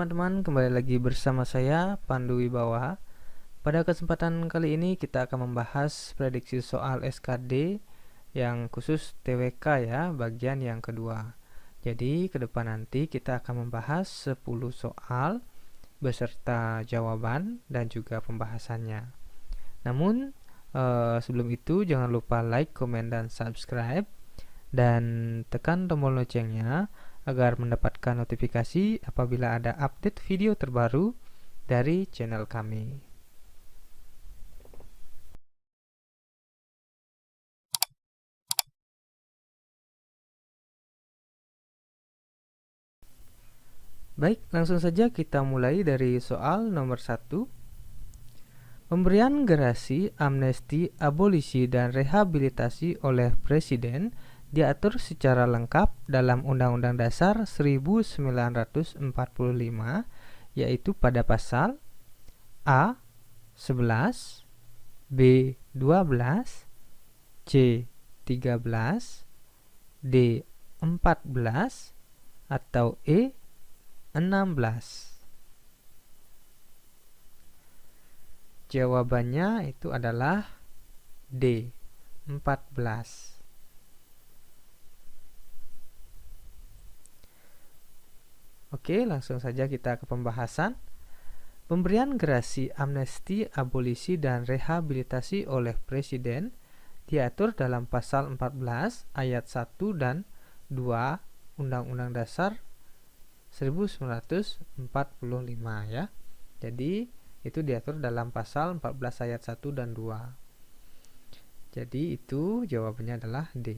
teman-teman, kembali lagi bersama saya Pandu Wibawa. Pada kesempatan kali ini kita akan membahas prediksi soal SKD yang khusus TWK ya, bagian yang kedua. Jadi ke depan nanti kita akan membahas 10 soal beserta jawaban dan juga pembahasannya. Namun sebelum itu jangan lupa like, komen, dan subscribe dan tekan tombol loncengnya agar mendapatkan notifikasi apabila ada update video terbaru dari channel kami. Baik, langsung saja kita mulai dari soal nomor 1. Pemberian gerasi, amnesti, abolisi, dan rehabilitasi oleh Presiden diatur secara lengkap dalam Undang-Undang Dasar 1945, yaitu pada pasal A. 11, B. 12, C. 13, D. 14, atau E. 16. Jawabannya itu adalah D. 14. Oke, langsung saja kita ke pembahasan. Pemberian gerasi, amnesti, abolisi, dan rehabilitasi oleh Presiden diatur dalam pasal 14 ayat 1 dan 2 Undang-Undang Dasar 1945 ya. Jadi itu diatur dalam pasal 14 ayat 1 dan 2. Jadi itu jawabannya adalah D.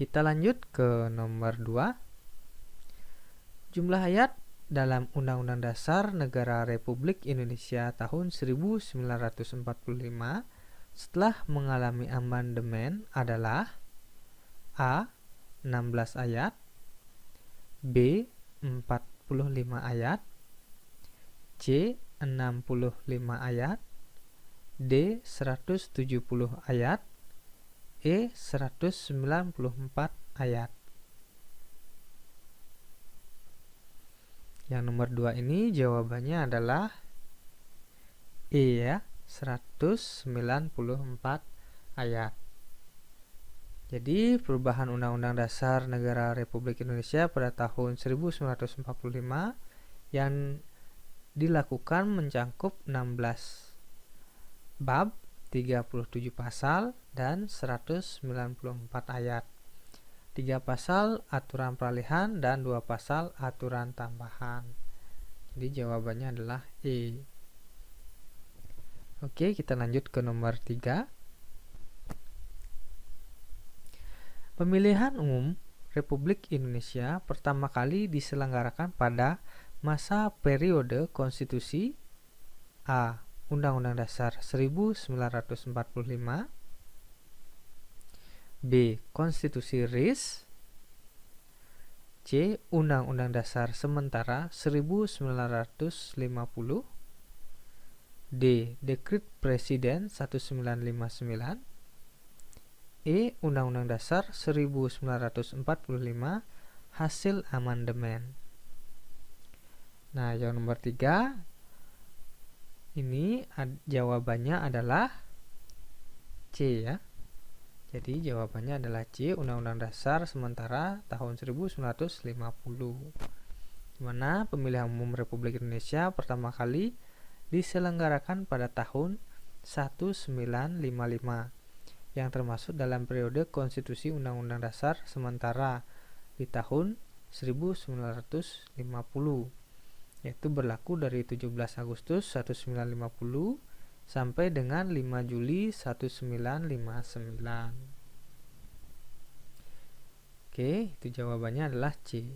Kita lanjut ke nomor 2. Jumlah ayat dalam Undang-Undang Dasar Negara Republik Indonesia tahun 1945 setelah mengalami amandemen adalah A. 16 ayat, B. 45 ayat, C. 65 ayat, D. 170 ayat, E. 194 ayat. Yang nomor 2 ini jawabannya adalah E ya, 194 ayat. Jadi perubahan Undang-Undang Dasar Negara Republik Indonesia pada tahun 1945 yang dilakukan mencangkup 16 bab, 37 pasal, dan 194 ayat. 3 pasal aturan peralihan dan 2 pasal aturan tambahan. Jadi jawabannya adalah E. Oke, kita lanjut ke nomor 3. Pemilihan umum Republik Indonesia pertama kali diselenggarakan pada masa periode konstitusi A. Undang-Undang Dasar 1945, B. Konstitusi RIS, C. Undang-Undang Dasar Sementara 1950, D. Dekret Presiden 1959, E. Undang-Undang Dasar 1945 hasil amandemen. Nah, yang nomor 3 ini jawabannya adalah C ya. Jadi jawabannya adalah C, Undang-Undang Dasar Sementara tahun 1950. Di mana pemilihan umum Republik Indonesia pertama kali diselenggarakan pada tahun 1955 yang termasuk dalam periode konstitusi Undang-Undang Dasar Sementara di tahun 1950, yaitu berlaku dari 17 Agustus 1950 sampai dengan 5 Juli 1959. Oke, itu jawabannya adalah C.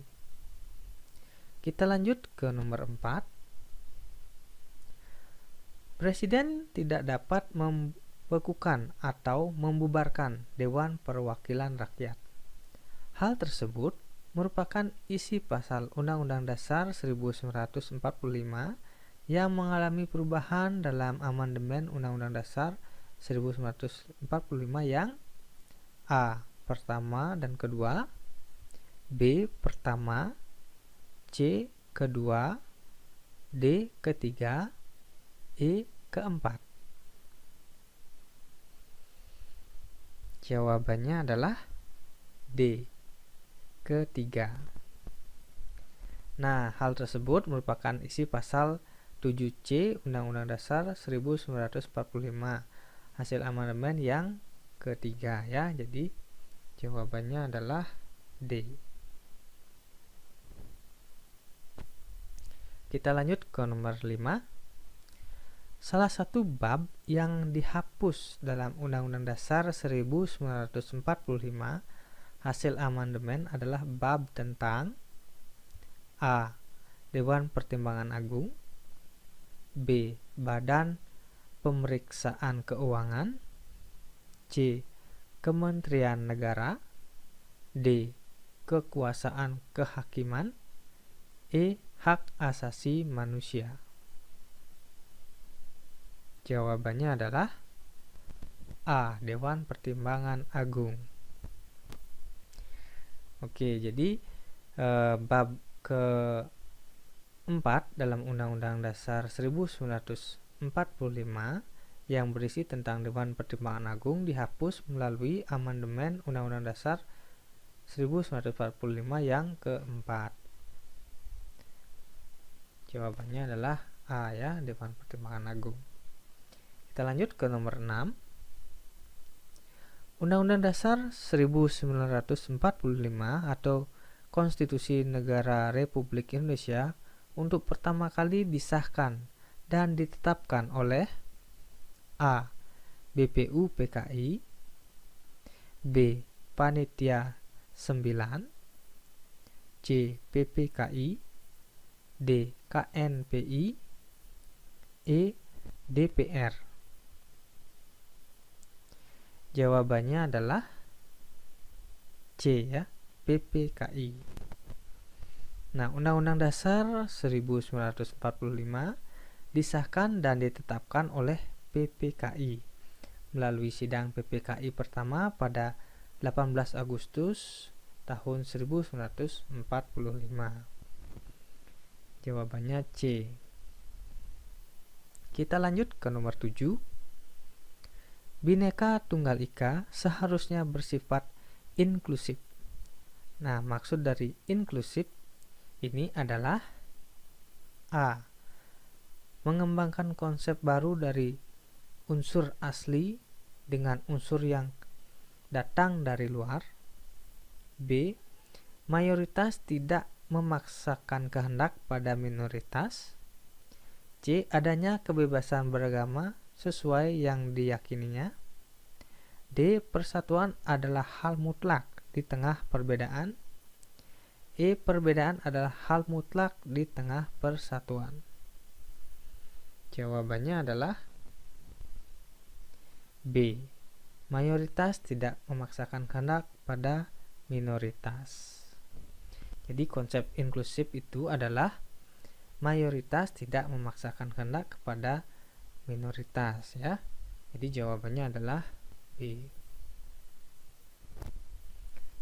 Kita lanjut ke nomor 4. Presiden tidak dapat membekukan atau membubarkan Dewan Perwakilan Rakyat. Hal tersebut merupakan isi pasal Undang-Undang Dasar 1945 yang mengalami perubahan dalam amandemen Undang-Undang Dasar 1945 yang A. Pertama dan kedua, B. Pertama, C kedua, D ketiga, E keempat? Jawabannya adalah D ketiga. Nah, hal tersebut merupakan isi pasal 7C Undang-Undang Dasar 1945 hasil amandemen yang ketiga ya. Jadi jawabannya adalah D. Kita lanjut ke nomor 5. Salah satu bab yang dihapus dalam Undang-Undang Dasar 1945 hasil amandemen adalah bab tentang A. Dewan Pertimbangan Agung, B. Badan Pemeriksaan Keuangan, C. Kementerian Negara, D. Kekuasaan Kehakiman, E. Hak Asasi Manusia. Jawabannya adalah A. Dewan Pertimbangan Agung. Oke, jadi bab keempat dalam Undang-Undang Dasar 1945 yang berisi tentang Dewan Pertimbangan Agung dihapus melalui amandemen Undang-Undang Dasar 1945 yang keempat. Jawabannya adalah A ya, Dewan Pertimbangan Agung. Kita lanjut ke nomor 6. Undang-Undang Dasar 1945 atau Konstitusi Negara Republik Indonesia untuk pertama kali disahkan dan ditetapkan oleh A. BPU PKI, B. Panitia 9, C. PPKI, D. KNPI, E. DPR. Jawabannya adalah C ya, PPKI. Nah, Undang-Undang Dasar 1945 disahkan dan ditetapkan oleh PPKI melalui sidang PPKI pertama pada 18 Agustus tahun 1945. Jawabannya C. Kita lanjut ke nomor 7. Bhinneka Tunggal Ika seharusnya bersifat inklusif. Nah, maksud dari inklusif ini adalah A. Mengembangkan konsep baru dari unsur asli dengan unsur yang datang dari luar. B. Mayoritas tidak memaksakan kehendak pada minoritas. C. Adanya kebebasan beragama sesuai yang diyakininya. D. Persatuan adalah hal mutlak di tengah perbedaan. E. Perbedaan adalah hal mutlak di tengah persatuan. Jawabannya adalah B. Mayoritas tidak memaksakan kehendak pada minoritas. Jadi konsep inklusif itu adalah mayoritas tidak memaksakan kehendak kepada minoritas ya. Jadi jawabannya adalah B.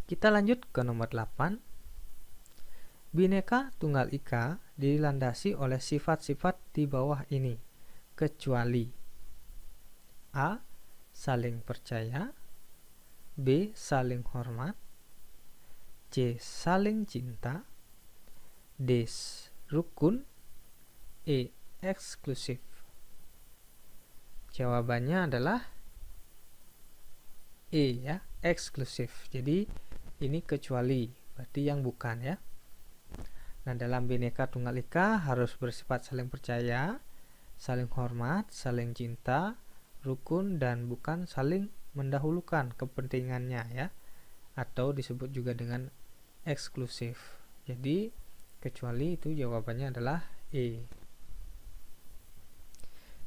Kita lanjut ke nomor 8. Bhinneka Tunggal Ika dilandasi oleh sifat-sifat di bawah ini, kecuali A. Saling percaya, B. Saling hormat, C. Saling cinta, D. Rukun, E. Eksklusif. Jawabannya adalah E ya, eksklusif. Jadi ini kecuali, berarti yang bukan ya. Nah, dalam Bhinneka Tunggal Ika harus bersifat saling percaya, saling hormat, saling cinta, rukun, dan bukan saling mendahulukan kepentingannya ya, atau disebut juga dengan eksklusif. Jadi kecuali itu jawabannya adalah E.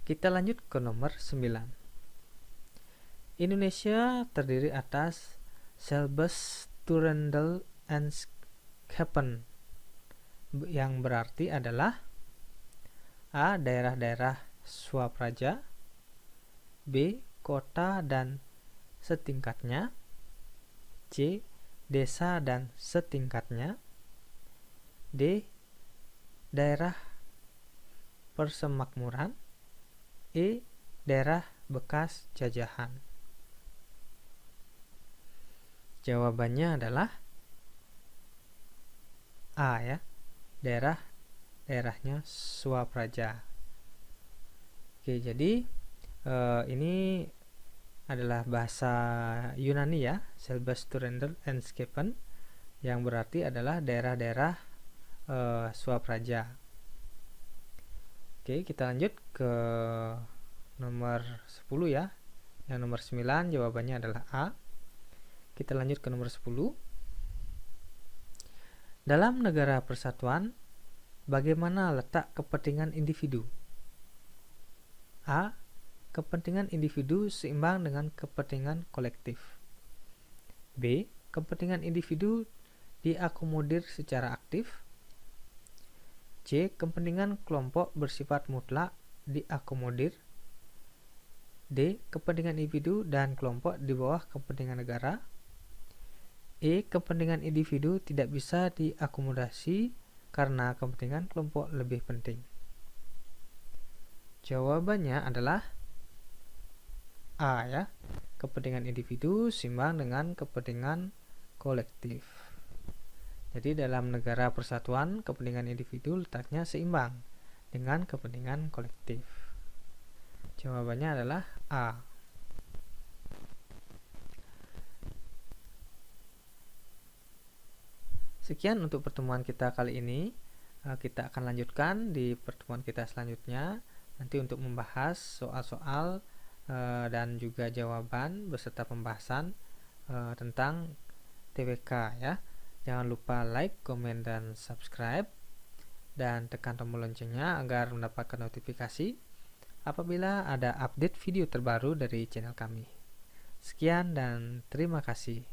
Kita lanjut ke nomor 9. Indonesia terdiri atas Selbes, Turendel, and Schepen, yang berarti adalah A. Daerah-daerah swapraja, B. Kota dan setingkatnya, C. Desa dan setingkatnya, D. daerah persemakmuran. E. Daerah bekas jajahan. Jawabannya adalah A ya, daerahnya Swapraja. Oke, jadi ini adalah bahasa Yunani ya, Selbstständig Enskapen, yang berarti adalah daerah-daerah Swapraja. Oke, kita lanjut ke nomor 10 ya. Yang nomor 9 jawabannya adalah A. Kita lanjut ke nomor 10. Dalam negara persatuan, bagaimana letak kepentingan individu? A. Kepentingan individu seimbang dengan kepentingan kolektif. B. Kepentingan individu diakomodir secara aktif. C. Kepentingan kelompok bersifat mutlak diakomodir. D. Kepentingan individu dan kelompok di bawah kepentingan negara. E. Kepentingan individu tidak bisa diakomodasi karena kepentingan kelompok lebih penting. Jawabannya adalah A ya, kepentingan individu seimbang dengan kepentingan kolektif. Jadi dalam negara persatuan, kepentingan individu letaknya seimbang dengan kepentingan kolektif. Jawabannya adalah A. Sekian untuk pertemuan kita kali ini. Kita akan lanjutkan di pertemuan kita selanjutnya, nanti untuk membahas soal-soal dan juga jawaban beserta pembahasan tentang TWK ya. Jangan lupa like, komen, dan subscribe, dan tekan tombol loncengnya agar mendapatkan notifikasi apabila ada update video terbaru dari channel kami. Sekian dan terima kasih.